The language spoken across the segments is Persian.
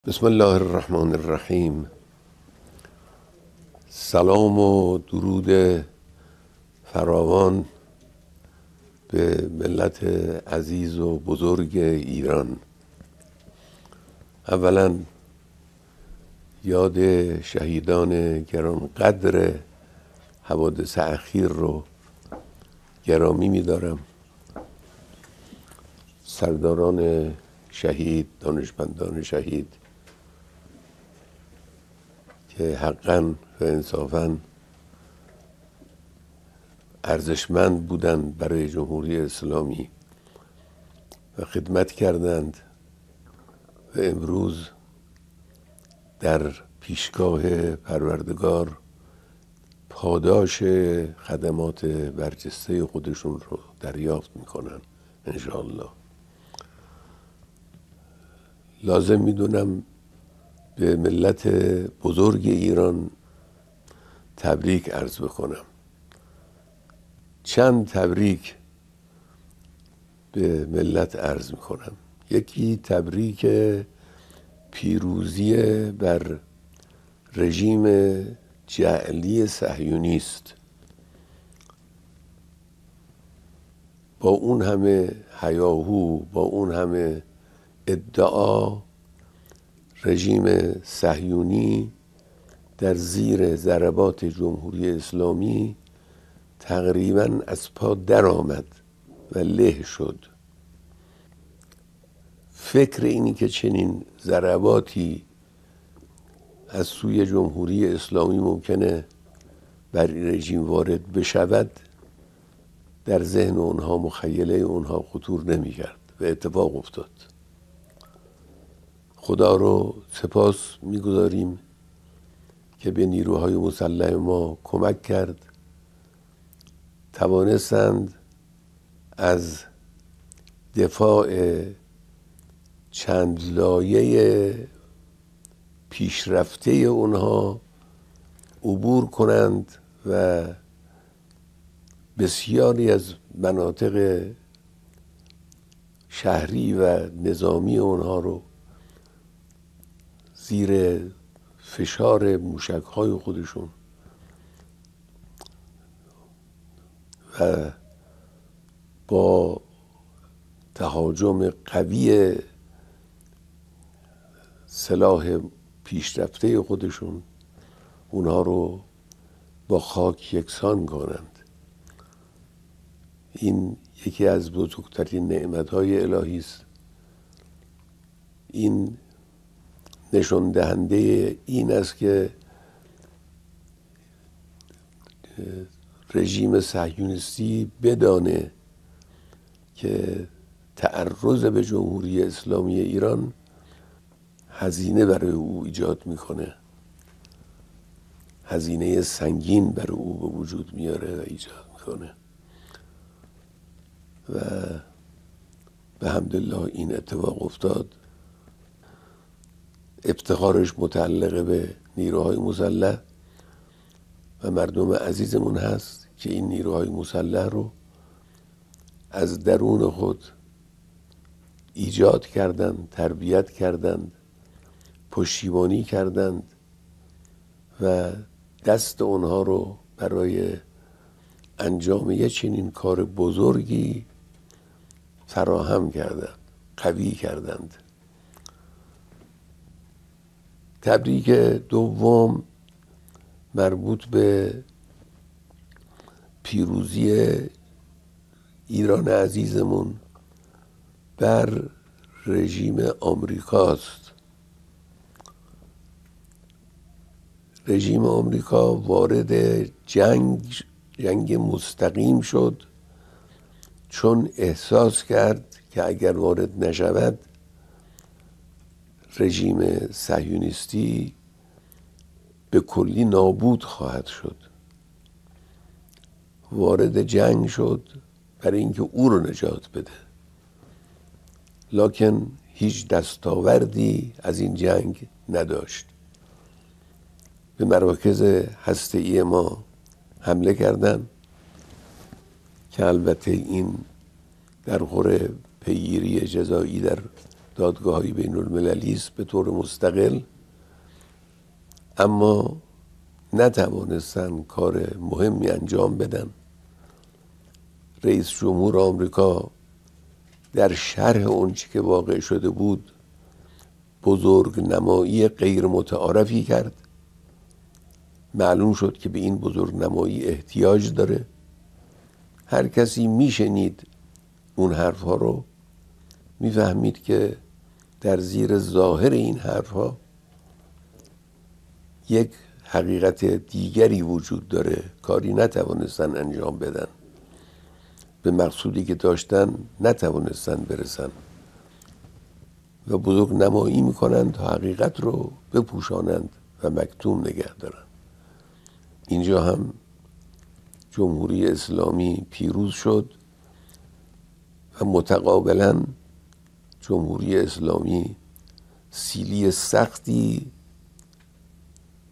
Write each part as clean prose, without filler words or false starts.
بسم الله الرحمن الرحیم. سلام و درود فراوان به ملت عزیز و بزرگ ایران. اولا یاد شهیدان گرانقدر حوادث اخیر رو گرامی می‌دارم. سرداران شهید، دانشمندان شهید که حقاً و انصافاً ارزشمند بودند برای جمهوری اسلامی و خدمت کردند و امروز در پیشگاه پروردگار پاداش خدمات برجسته خودشون رو دریافت میکنن انشاءالله. لازم میدونم به ملت بزرگ ایران تبریک عرض بکنم. چند تبریک به ملت عرض میکنم. یکی تبریک پیروزی بر رژیم جعلی صهیونیست. با اون همه هیاهو، با اون همه ادعا، رژیم صهیونی در زیر ضربات جمهوری اسلامی تقریباً از پا در آمد و له شد. فکر اینی که چنین ضرباتی از سوی جمهوری اسلامی ممکنه بر رژیم وارد بشود در ذهن اونها، مخیله اونها خطور نمی کرد و اتفاق افتاد. خدا رو سپاس می‌گذاریم که به نیروهای مسلح ما کمک کرد، توانستند از دفاع چند لایه پیشرفته اونها عبور کنند و بسیاری از مناطق شهری و نظامی اونها رو زیر فشار موشک‌های خودشون و با تهاجم قوی سلاح پیشرفته خودشون اونها رو با خاک یکسان کنند. این یکی از بزرگترین نعمت‌های الهی است. این نشان دهنده این است که رژیم صهیونیستی بدانه که تعرض به جمهوری اسلامی ایران هزینه برای او ایجاد میکنه، هزینه سنگین برای او به وجود میاره و ایجاد میکنه و به حمدالله این اتفاق افتاد. افتخارش متعلق به نیروهای مسلح و مردم عزیزمون هست که این نیروهای مسلح رو از درون خود ایجاد کردند، تربیت کردند، پشتیبانی کردند و دست اونها رو برای انجام یک چنین کار بزرگی فراهم کردند، قوی کردند. تبریک دوم مربوط به پیروزی ایران عزیزمون بر رژیم آمریکاست. رژیم آمریکا وارد جنگ مستقیم شد چون احساس کرد که اگر وارد نشود رژیم صهیونیستی به کلی نابود خواهد شد. وارد جنگ شد برای اینکه او رو نجات بده، لکن هیچ دستاوردی از این جنگ نداشت. به مراکز هسته‌ای ما حمله کردن که البته این در خور پیگیری جزایی در دادگاه‌های بین المللی است به طور مستقل، اما نتوانستن کار مهمی انجام بدن. رئیس جمهور آمریکا در شرح اونچه که واقع شده بود بزرگ نمایی غیر متعارفی کرد. معلوم شد که به این بزرگ نمایی احتیاج داره. هر کسی میشنید اون حرفها رو، میفهمید که در زیر ظاهر این حرفها یک حقیقت دیگری وجود داره. کاری نتوانستن انجام بدن، به مقصودی که داشتن نتوانستن برسن و بزرگ نمایی میکنند تا حقیقت رو بپوشانند و مکتوم نگه دارند. اینجا هم جمهوری اسلامی پیروز شد و متقابلا جمهوری اسلامی سیلی سختی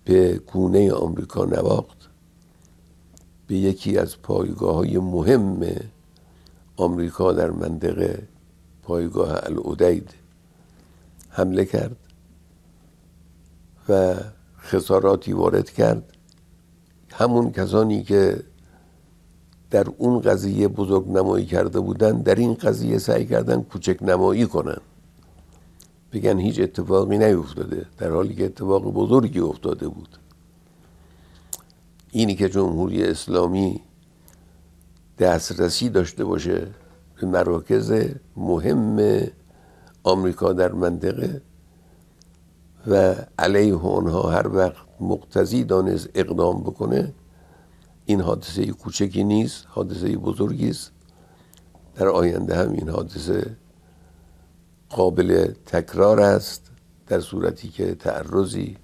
به گونه آمریکا نواخت. به یکی از پایگاه‌های مهم آمریکا در منطقه، پایگاه العدید، حمله کرد و خساراتی وارد کرد. همون کسانی که در اون قضیه بزرگ نمایی کرده بودن در این قضیه سعی کردن کوچک نمایی کنن، بگن هیچ اتفاقی نیفتاده، در حالی که اتفاق بزرگی افتاده بود. اینی که جمهوری اسلامی دسترسی داشته باشه به مراکز مهم آمریکا در منطقه و علیه اونها هر وقت مقتضی دانست اقدام بکنه، این حادثه کوچکی نیست، حادثه بزرگی است. در آینده هم این حادثه قابل تکرار است در صورتی که تعرضی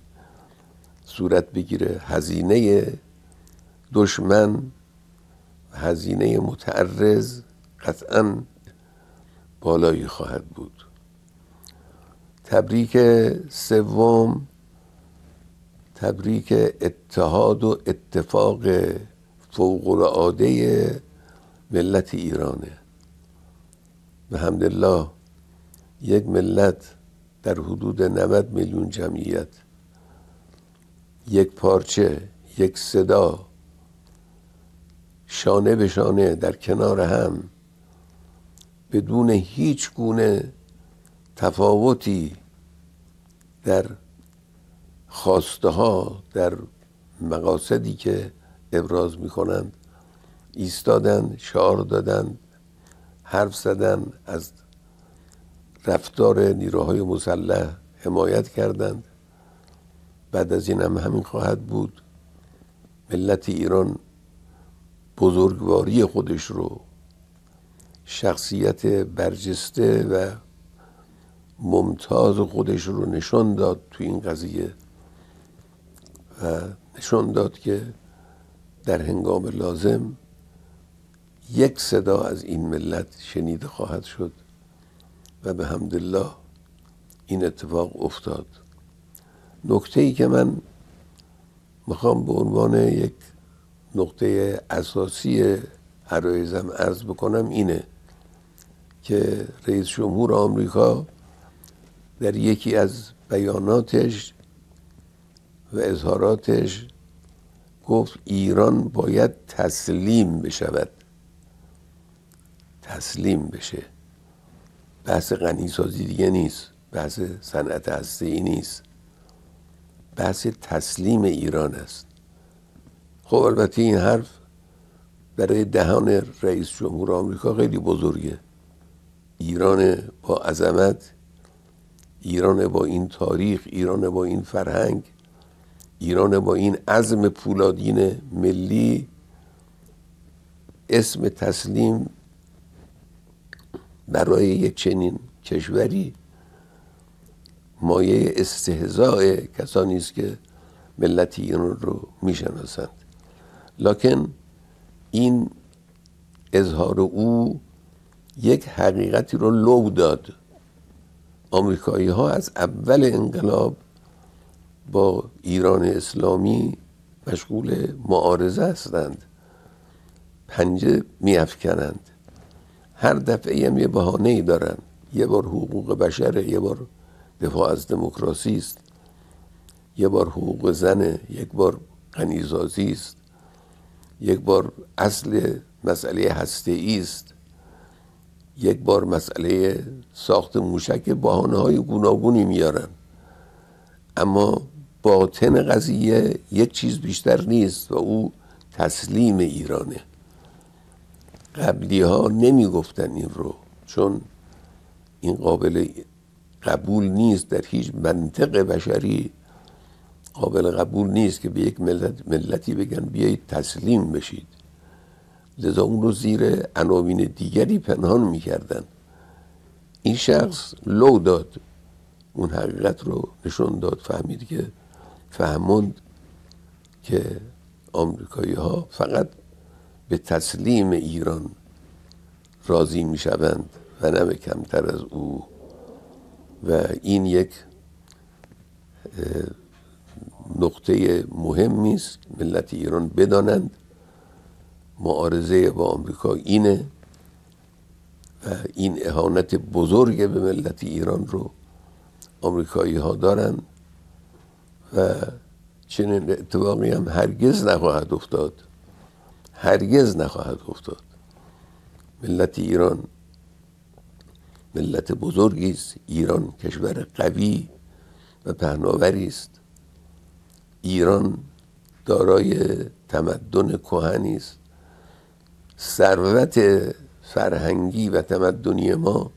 صورت بگیره. هزینه دشمن، هزینه متعرض قطعاً بالایی خواهد بود. تبریک سوم تبریک اتحاد و اتفاق فوق‌العاده ملت ایرانه. بحمدالله یک ملت در حدود 90 میلیون جمعیت، یک پارچه، یک صدا، شانه به شانه در کنار هم، بدون هیچ گونه تفاوتی در خواسته ها، در مقاصدی که ابراز می کنند، ایستادن، شعار دادن، حرف زدن، از رفتار نیروهای مسلح حمایت کردند. بعد از این هم همین خواهد بود. ملت ایران بزرگواری خودش رو، شخصیت برجسته و ممتاز خودش رو نشان داد تو این قضیه و نشان داد که در هنگام لازم یک صدا از این ملت شنیده خواهد شد و به حمدالله این اتفاق افتاد. نکته‌ای که من میخوام به عنوان یک نقطه اساسی عرایزم عرض بکنم اینه که رئیس جمهور آمریکا در یکی از بیاناتش و اظهاراتش گفت ایران باید تسلیم بشود. تسلیم بشه. بحث غنیسازی دیگه نیست، بحث صنعت هسته‌ای نیست، بحث تسلیم ایران است. خب البته این حرف برای دهان رئیس جمهور آمریکا خیلی بزرگه. ایران با عظمت، ایران با این تاریخ، ایران با این فرهنگ، ایران با این عزم پولادین ملی، اسم تسلیم برای یک چنین کشوری مایه استهزاء کسانی است که ملت ایران رو میشناسند. لکن این اظهار او یک حقیقتی رو لو داد. آمریکایی ها از اول انقلاب با ایران اسلامی مشغول معارضه هستند، پنجه میافکنند. هر دفعه هم یه بهانه‌ای دارن، یه بار حقوق بشره، یه بار دفاع از دموکراسی است، یه بار حقوق زنه، یک بار غنیسازی است، یک بار اصل مسئله هسته‌ای است، یک بار مسئله ساخت موشک. بهانه‌های گوناگونی میارن، اما باطن قضیه یک چیز بیشتر نیست و او تسلیم ایرانه. قبلی ها نمی گفتن این رو، چون این قابل قبول نیست، در هیچ منطق بشری قابل قبول نیست که به یک ملتی بگن بیایید تسلیم بشید. لذا اون رو زیر عناوین دیگری پنهان میکردن. این شخص لو داد، اون حقیقت رو نشون داد، فهموند که آمریکایی ها فقط به تسلیم ایران راضی میشوند و نه به کمتر از او. و این یک نقطه مهمی است ملت ایران بدانند. معارضه با آمریکا اینه و این اهانت بزرگ به ملت ایران رو آمریکایی ها دارن و چنین اتفاقی هم هرگز نخواهد افتاد، هرگز نخواهد افتاد. ملت ایران ملت بزرگی است. ایران کشور قوی و پهناوری است. ایران دارای تمدن کهنی است. ثروت فرهنگی و تمدنی ما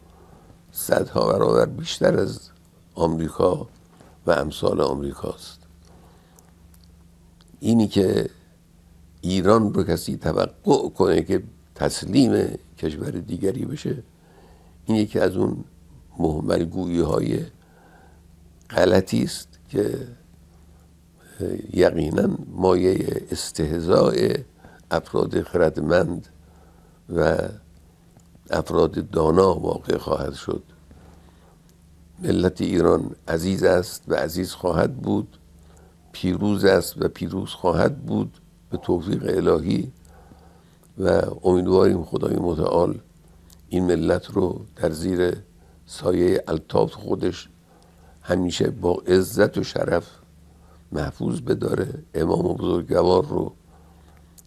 صدها برابر بیشتر از آمریکا و امثال آمریکاست. اینی که ایران رو کسی توقع کنه که تسلیم کشور دیگری بشه، این یکی از اون مهملگویی های غلطی است که یقینا مایه استهزاء افراد خردمند و افراد دانا واقع خواهد شد. ملت ایران عزیز است و عزیز خواهد بود، پیروز است و پیروز خواهد بود به توفیق الهی و امیدواریم خدای متعال این ملت رو در زیر سایه الطاف خودش همیشه با عزت و شرف محفوظ بداره. امام بزرگوار رو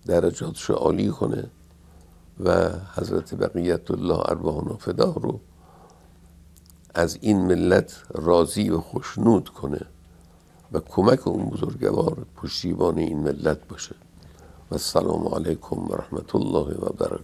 درجاتش عالی کنه و حضرت بقیت الله ارواحنا فدا رو از این ملت راضی و خوشنود کنه و کمک اون بزرگوار پشتیبان این ملت باشه. و السلام علیکم و رحمت الله و برکاته.